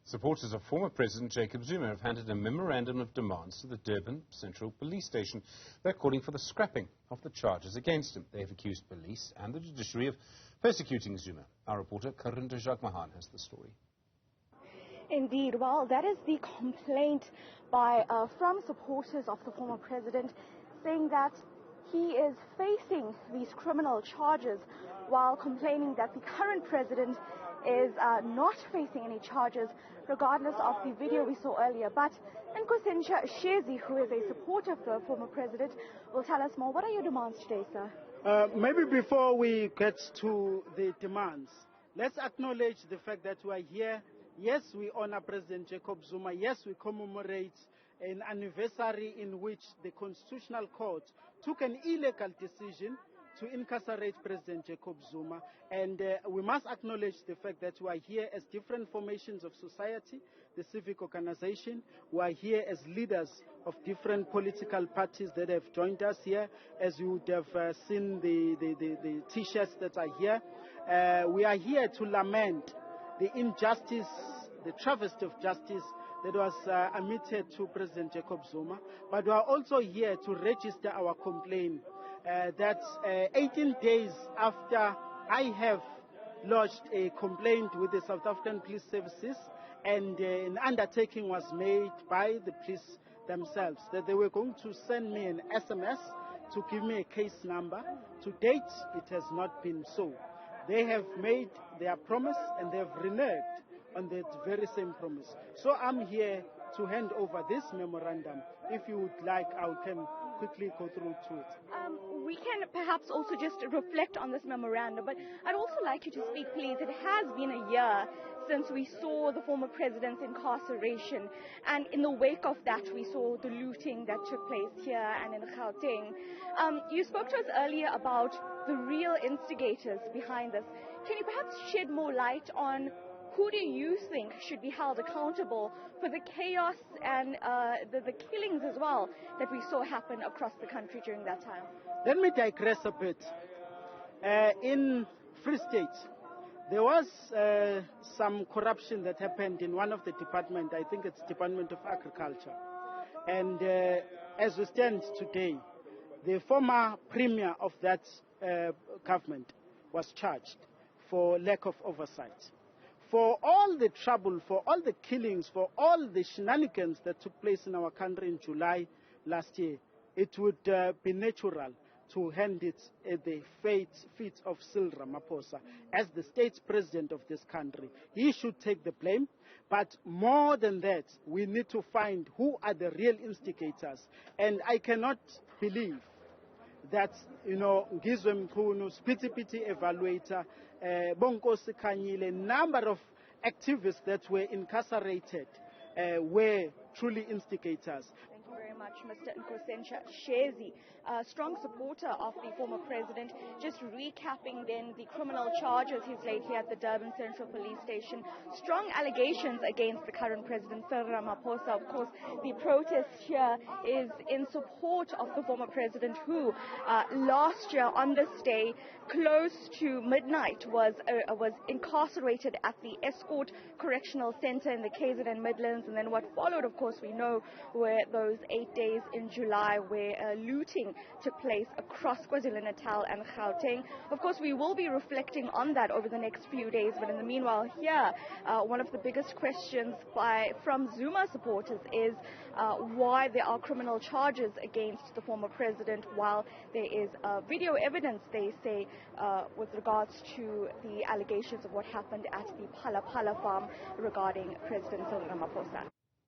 Supporters of former President Jacob Zuma have handed a memorandum of demands to the Durban Central police station. They're calling for the scrapping of the charges against him. They've accused police and the judiciary of persecuting Zuma. Our reporter Karinda Jagmohan has the story. Indeed, well, that is the complaint from supporters of the former president, saying that he is facing these criminal charges while complaining that the current president is not facing any charges, regardless of the video we saw earlier. But Nkosensha Shezi, who is a supporter of the former president, will tell us more. What are your demands today, sir? Maybe before we get to the demands, let's acknowledge the fact that we are here. Yes, we honor President Jacob Zuma. Yes, we commemorate an anniversary in which the Constitutional Court took an illegal decision to incarcerate President Jacob Zuma. And we must acknowledge the fact that we are here as different formations of society, the civic organization. We are here as leaders of different political parties that have joined us here. As you would have seen the T-shirts that are here. We are here to lament the injustice, the travesty of justice that was admitted to President Jacob Zuma. But we are also here to register our complaint that 18 days after I have lodged a complaint with the South African Police Services, and an undertaking was made by the police themselves that they were going to send me an SMS to give me a case number. To date, it has not been so. They have made their promise and they have reneged on that very same promise. So I'm here to hand over this memorandum. If you would like, I can quickly go through to it. We can perhaps also just reflect on this memorandum, but I'd also like you to speak, please. It has been a year since we saw the former president's incarceration, and in the wake of that we saw the looting that took place here and in Gauteng. You spoke to us earlier about the real instigators behind this. Can you perhaps shed more light on who do you think should be held accountable for the chaos and the killings as well that we saw happen across the country during that time? Let me digress a bit. In Free State, there was some corruption that happened in one of the departments. I think it's Department of Agriculture. And as we stand today, the former premier of that government was charged for lack of oversight. For all the trouble, for all the killings, for all the shenanigans that took place in our country in July last year, it would be natural to hand it at the feet of Cyril Ramaphosa as the state president of this country. He should take the blame, but more than that, we need to find who are the real instigators. And I cannot believe that, Newzroom Afrika, Piti Evaluator, Bonkosi Kanyile, number of activists that were incarcerated were truly instigators. Thank you very much, Mr. Nkosensha Shezi, a strong supporter of the former president. Just recapping then the criminal charges he's laid here at the Durban Central police station. Strong allegations against the current president, Cyril Ramaphosa. Of course, the protest here is in support of the former president who last year on this day, close to midnight, was incarcerated at the Escort Correctional Center in the KZN Midlands. And then what followed, of course, we know were those 8 days in July where looting took place across KwaZulu-Natal and Gauteng. Of course, we will be reflecting on that over the next few days, but in the meanwhile here, one of the biggest questions from Zuma supporters is why there are criminal charges against the former president while there is video evidence, they say, with regards to the allegations of what happened at the Phala Phala farm regarding President Cyril Ramaphosa.